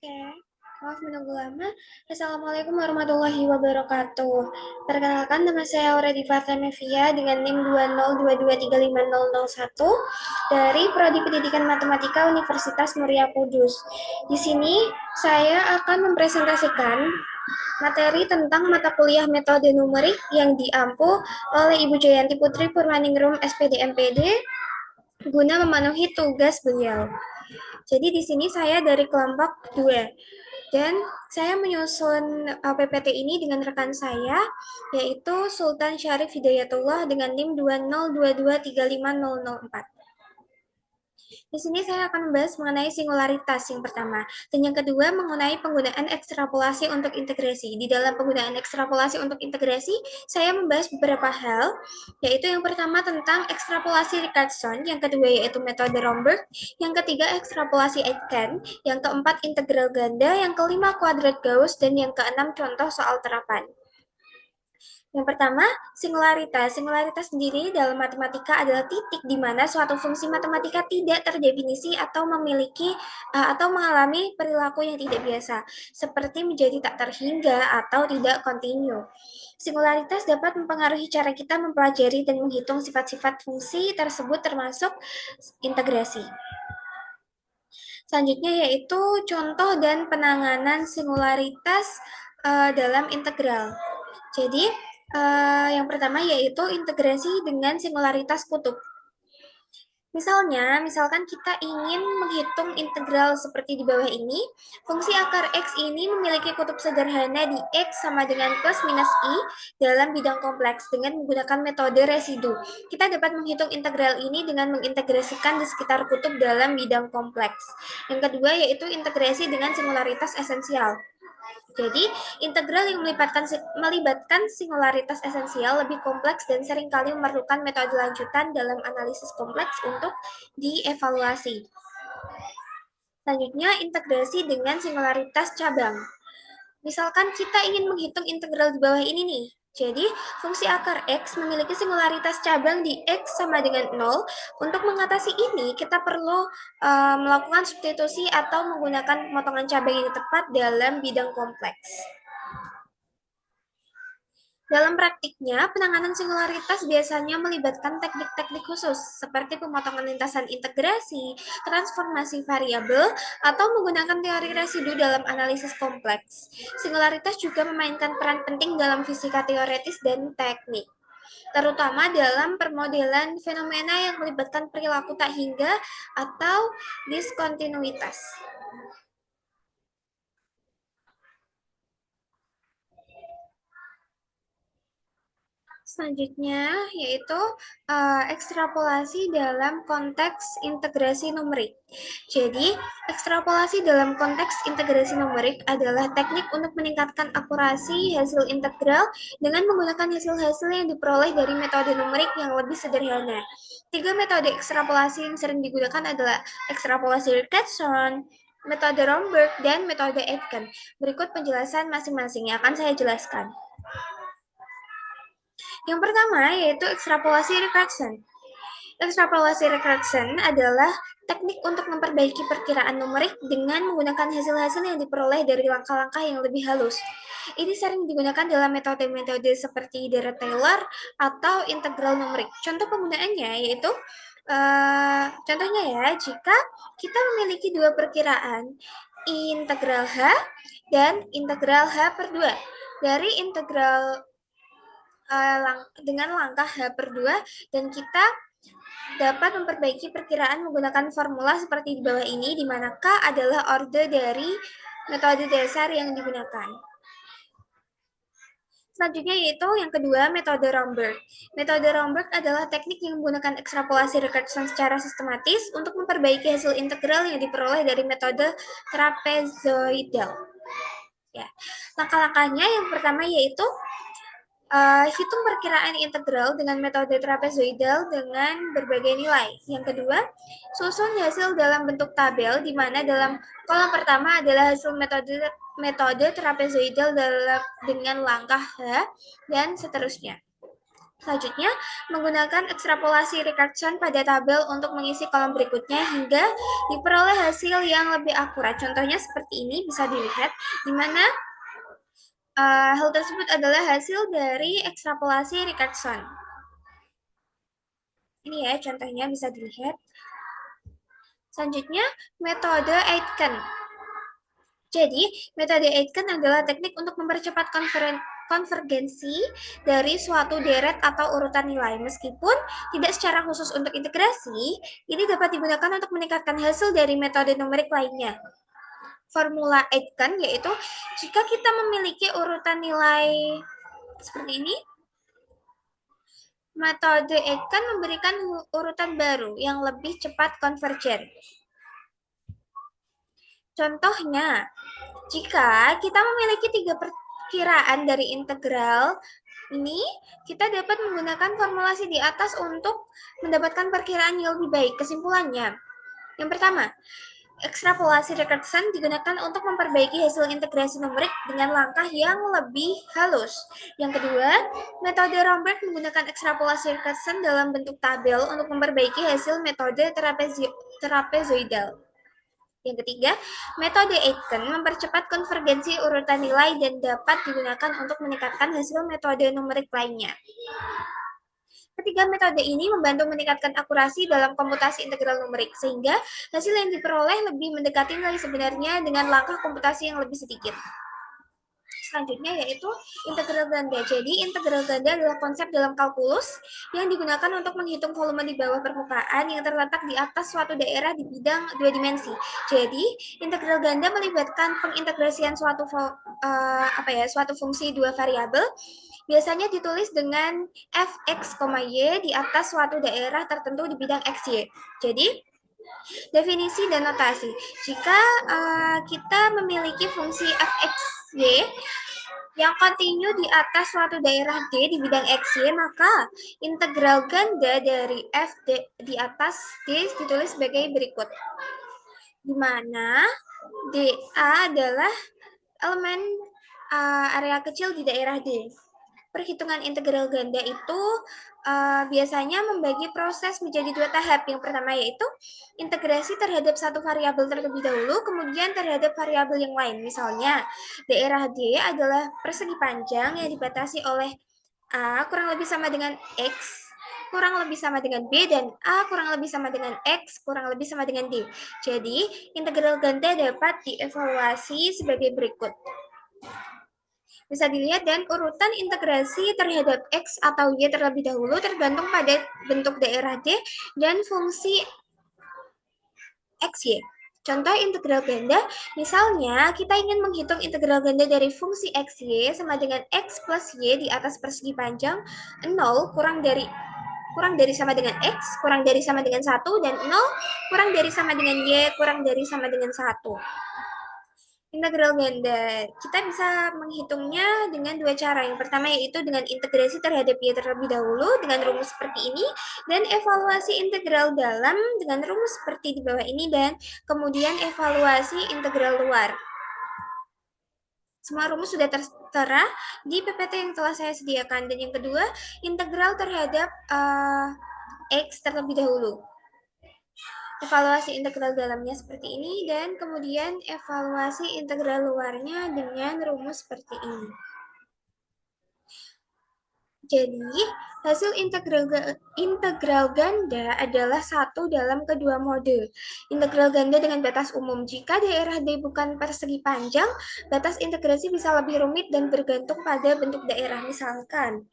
Oke, maaf menunggu lama. Assalamualaikum warahmatullahi wabarakatuh. Perkenalkan, nama saya Aureli Fartamevia dengan NIM 202235001 dari Prodi Pendidikan Matematika Universitas Muria Kudus. Di sini saya akan mempresentasikan materi tentang mata kuliah metode numerik yang diampu oleh Ibu Jayanti Putri Purwaningrum SPD MPD guna memenuhi tugas beliau. Jadi di sini saya dari kelompok 2 dan saya menyusun PPT ini dengan rekan saya yaitu Sultan Syarif Hidayatullah dengan NIM 202235004. Di sini saya akan membahas mengenai singularitas yang pertama, dan yang kedua mengenai penggunaan ekstrapolasi untuk integrasi. Di dalam penggunaan ekstrapolasi untuk integrasi, saya membahas beberapa hal, yaitu yang pertama tentang ekstrapolasi Richardson, yang kedua yaitu metode Romberg, yang ketiga ekstrapolasi Aitken, yang keempat integral ganda, yang kelima kuadrat Gauss, dan yang keenam contoh soal terapan. Yang pertama, singularitas. Singularitas sendiri dalam matematika adalah titik di mana suatu fungsi matematika tidak terdefinisi atau memiliki atau mengalami perilaku yang tidak biasa, seperti menjadi tak terhingga atau tidak kontinu. Singularitas dapat mempengaruhi cara kita mempelajari dan menghitung sifat-sifat fungsi tersebut termasuk integrasi. Selanjutnya yaitu contoh dan penanganan singularitas dalam integral. Jadi, yang pertama yaitu integrasi dengan singularitas kutub. Misalkan kita ingin menghitung integral seperti di bawah ini, fungsi akar X ini memiliki kutub sederhana di X sama dengan plus minus I dalam bidang kompleks dengan menggunakan metode residu. Kita dapat menghitung integral ini dengan mengintegrasikan di sekitar kutub dalam bidang kompleks. Yang kedua yaitu integrasi dengan singularitas esensial. Jadi, integral yang melibatkan singularitas esensial lebih kompleks dan seringkali memerlukan metode lanjutan dalam analisis kompleks untuk dievaluasi. Selanjutnya, integrasi dengan singularitas cabang. Misalkan kita ingin menghitung integral di bawah ini nih. Jadi, fungsi akar X memiliki singularitas cabang di X sama dengan 0. Untuk mengatasi ini, kita perlu melakukan substitusi atau menggunakan pemotongan cabang yang tepat dalam bidang kompleks. Dalam praktiknya, penanganan singularitas biasanya melibatkan teknik-teknik khusus, seperti pemotongan lintasan integrasi, transformasi variabel, atau menggunakan teori residu dalam analisis kompleks. Singularitas juga memainkan peran penting dalam fisika teoretis dan teknik, terutama dalam permodelan fenomena yang melibatkan perilaku tak hingga atau diskontinuitas. Selanjutnya yaitu ekstrapolasi dalam konteks integrasi numerik. Jadi, ekstrapolasi dalam konteks integrasi numerik adalah teknik untuk meningkatkan akurasi hasil integral dengan menggunakan hasil-hasil yang diperoleh dari metode numerik yang lebih sederhana. Tiga metode ekstrapolasi yang sering digunakan adalah ekstrapolasi Richardson, metode Romberg, dan metode Aitken. Berikut penjelasan masing-masing yang akan saya jelaskan. Yang pertama yaitu ekstrapolasi Richardson. Ekstrapolasi Richardson adalah teknik untuk memperbaiki perkiraan numerik dengan menggunakan hasil-hasil yang diperoleh dari langkah-langkah yang lebih halus. Ini sering digunakan dalam metode-metode seperti Dirac-Taylor atau integral numerik. Contoh penggunaannya yaitu contohnya ya, jika kita memiliki dua perkiraan integral H dan integral H per 2. Dari integral dengan langkah H/2 dan kita dapat memperbaiki perkiraan menggunakan formula seperti di bawah ini, di mana K adalah orde dari metode dasar yang digunakan. Selanjutnya yaitu yang kedua, metode Romberg. Metode Romberg adalah teknik yang menggunakan ekstrapolasi Richardson secara sistematis untuk memperbaiki hasil integral yang diperoleh dari metode trapezoidal. Ya. Langkah-langkahnya yang pertama yaitu hitung perkiraan integral dengan metode trapezoidal dengan berbagai nilai. Yang kedua, susun hasil dalam bentuk tabel, di mana dalam kolom pertama adalah hasil metode trapezoidal dengan langkah H, dan seterusnya. Selanjutnya, menggunakan ekstrapolasi Richardson pada tabel untuk mengisi kolom berikutnya hingga diperoleh hasil yang lebih akurat. Contohnya seperti ini bisa dilihat, di mana hal tersebut adalah hasil dari ekstrapolasi Richardson. Ini ya contohnya bisa dilihat. Selanjutnya, metode Aitken. Jadi, metode Aitken adalah teknik untuk mempercepat konvergensi dari suatu deret atau urutan nilai. Meskipun tidak secara khusus untuk integrasi, ini dapat digunakan untuk meningkatkan hasil dari metode numerik lainnya. Formula Aitken yaitu jika kita memiliki urutan nilai seperti ini, metode Aitken memberikan urutan baru yang lebih cepat konvergen. Contohnya, jika kita memiliki 3 perkiraan dari integral ini, kita dapat menggunakan formulasi di atas untuk mendapatkan perkiraan yang lebih baik. Kesimpulannya, yang pertama, ekstrapolasi Richardson digunakan untuk memperbaiki hasil integrasi numerik dengan langkah yang lebih halus. Yang kedua, metode Romberg menggunakan ekstrapolasi Richardson dalam bentuk tabel untuk memperbaiki hasil metode trapezoidal. Yang ketiga, metode Aitken mempercepat konvergensi urutan nilai dan dapat digunakan untuk meningkatkan hasil metode numerik lainnya. Ketiga metode ini membantu meningkatkan akurasi dalam komputasi integral numerik, sehingga hasil yang diperoleh lebih mendekati nilai sebenarnya dengan langkah komputasi yang lebih sedikit. Selanjutnya yaitu integral ganda. Jadi integral ganda adalah konsep dalam kalkulus yang digunakan untuk menghitung volume di bawah permukaan yang terletak di atas suatu daerah di bidang 2 dimensi. Jadi integral ganda melibatkan pengintegrasian suatu fungsi 2 variabel. Biasanya ditulis dengan fx, y di atas suatu daerah tertentu di bidang xy. Jadi definisi dan notasi. Jika kita memiliki fungsi fxy yang kontinu di atas suatu daerah D di bidang XY, maka integral ganda dari F di atas D ditulis sebagai berikut. Di mana DA adalah elemen area kecil di daerah D. Perhitungan integral ganda itu biasanya membagi proses menjadi 2 tahap. Yang pertama yaitu integrasi terhadap satu variabel terlebih dahulu, kemudian terhadap variabel yang lain. Misalnya, daerah D adalah persegi panjang yang dibatasi oleh A kurang lebih sama dengan X, kurang lebih sama dengan B, dan A kurang lebih sama dengan X, kurang lebih sama dengan D. Jadi, integral ganda dapat dievaluasi sebagai berikut. Bisa dilihat dan urutan integrasi terhadap X atau Y terlebih dahulu tergantung pada bentuk daerah D dan fungsi XY. Contoh integral ganda, misalnya kita ingin menghitung integral ganda dari fungsi XY sama dengan X plus Y di atas persegi panjang 0 kurang dari sama dengan X, kurang dari sama dengan 1, dan 0 kurang dari sama dengan Y, kurang dari sama dengan 1. Integral ganda, kita bisa menghitungnya dengan 2 cara. Yang pertama yaitu dengan integrasi terhadap Y terlebih dahulu dengan rumus seperti ini, dan evaluasi integral dalam dengan rumus seperti di bawah ini, dan kemudian evaluasi integral luar. Semua rumus sudah tertera di PPT yang telah saya sediakan. Dan yang kedua, integral terhadap X terlebih dahulu. Evaluasi integral dalamnya seperti ini, dan kemudian evaluasi integral luarnya dengan rumus seperti ini. Jadi, hasil integral ganda adalah satu dalam kedua mode. Integral ganda dengan batas umum. Jika daerah D bukan persegi panjang, batas integrasi bisa lebih rumit dan bergantung pada bentuk daerah. Misalkan,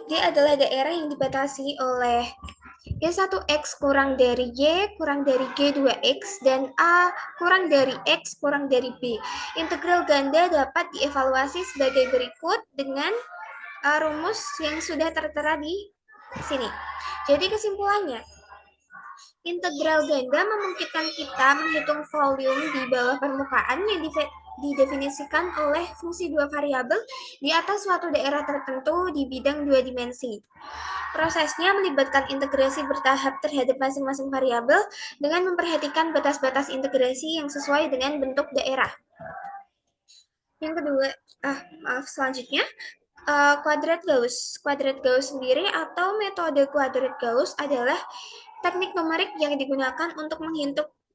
D adalah daerah yang dibatasi oleh Y1X kurang dari Y kurang dari G2X dan A kurang dari X kurang dari B. Integral ganda dapat dievaluasi sebagai berikut dengan rumus yang sudah tertera di sini. Jadi kesimpulannya, integral ganda memungkinkan kita menghitung volume di bawah permukaan yang didefinisikan oleh fungsi 2 variabel di atas suatu daerah tertentu di bidang 2 dimensi. Prosesnya melibatkan integrasi bertahap terhadap masing-masing variabel dengan memperhatikan batas-batas integrasi yang sesuai dengan bentuk daerah. Yang kedua, selanjutnya, Kuadrat Gauss. Kuadrat Gauss sendiri atau metode kuadrat Gauss adalah teknik numerik yang digunakan untuk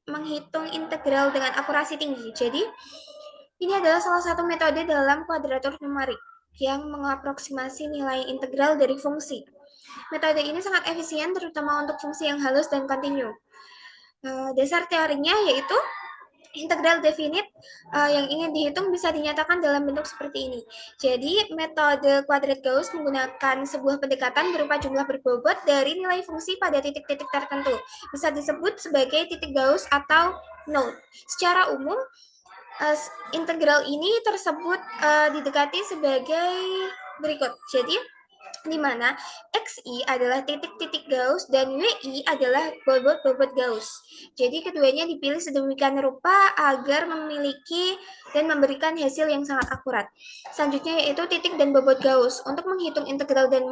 menghitung integral dengan akurasi tinggi. Jadi, ini adalah salah satu metode dalam kuadratur numerik yang mengaproksimasi nilai integral dari fungsi. Metode ini sangat efisien terutama untuk fungsi yang halus dan kontinu. Dasar teorinya yaitu integral definite yang ingin dihitung bisa dinyatakan dalam bentuk seperti ini. Jadi, metode kuadrat Gauss menggunakan sebuah pendekatan berupa jumlah berbobot dari nilai fungsi pada titik-titik tertentu. Bisa disebut sebagai titik Gauss atau node. Secara umum, integral ini tersebut didekati sebagai berikut. Jadi, di mana XI adalah titik-titik Gauss dan WI adalah bobot-bobot Gauss. Jadi keduanya dipilih sedemikian rupa agar memiliki dan memberikan hasil yang sangat akurat. Selanjutnya yaitu titik dan bobot Gauss. Untuk menghitung integral dan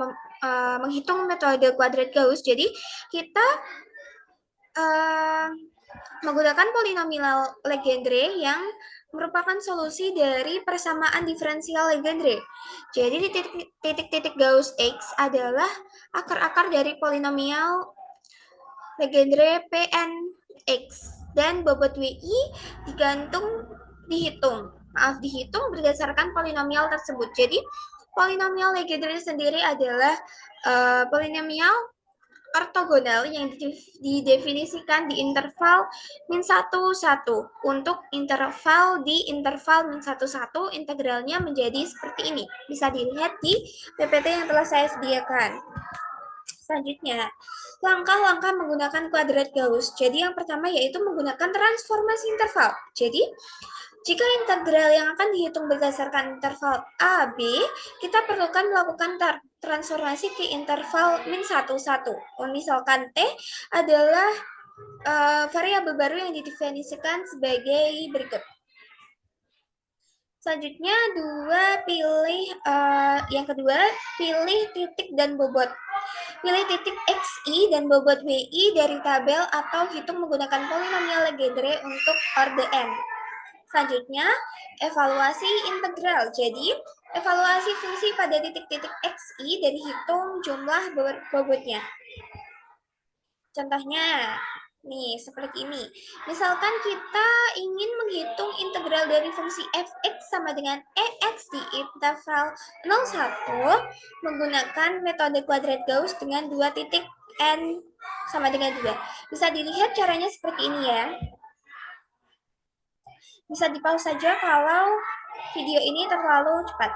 menghitung metode kuadrat Gauss, jadi kita menggunakan polinomial Legendre yang merupakan solusi dari persamaan diferensial Legendre. Jadi titik-titik Gauss X adalah akar-akar dari polinomial Legendre Pnx dan bobot WI dihitung berdasarkan polinomial tersebut. Jadi polinomial Legendre sendiri adalah polinomial ortogonal yang didefinisikan di interval min 1, 1. Untuk interval di interval min 1, 1, integralnya menjadi seperti ini. Bisa dilihat di PPT yang telah saya sediakan. Selanjutnya, langkah-langkah menggunakan kuadrat Gauss. Jadi yang pertama yaitu menggunakan transformasi interval. Jadi, jika integral yang akan dihitung berdasarkan interval A, B, kita perlukan melakukan transformasi ke interval min 1, 1. Misalkan T adalah variabel baru yang didefinisikan sebagai berikut. Selanjutnya, yang kedua, pilih titik dan bobot. Pilih titik XI dan bobot WI dari tabel atau hitung menggunakan polinomial Legendre untuk orde n. Selanjutnya, evaluasi integral. Jadi, evaluasi fungsi pada titik-titik XI dan hitung jumlah bobotnya. Contohnya, nih, seperti ini. Misalkan kita ingin menghitung integral dari fungsi fx sama dengan ex di interval 0,1 menggunakan metode kuadrat Gauss dengan dua titik n sama dengan 2. Bisa dilihat caranya seperti ini ya. Bisa di-pause saja kalau video ini terlalu cepat.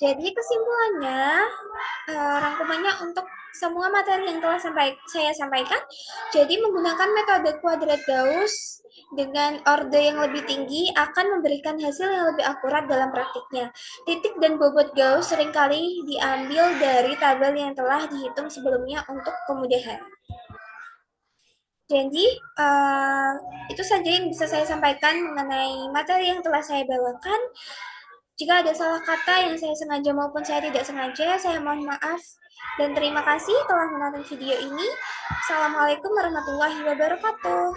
Jadi kesimpulannya, rangkumannya untuk semua materi yang telah saya sampaikan, jadi menggunakan metode kuadrat Gauss dengan orde yang lebih tinggi akan memberikan hasil yang lebih akurat dalam praktiknya. Titik dan bobot Gauss seringkali diambil dari tabel yang telah dihitung sebelumnya untuk kemudahan. Jadi, itu saja yang bisa saya sampaikan mengenai materi yang telah saya bawakan. Jika ada salah kata yang saya sengaja maupun saya tidak sengaja, saya mohon maaf. Dan terima kasih telah menonton video ini. Assalamualaikum warahmatullahi wabarakatuh.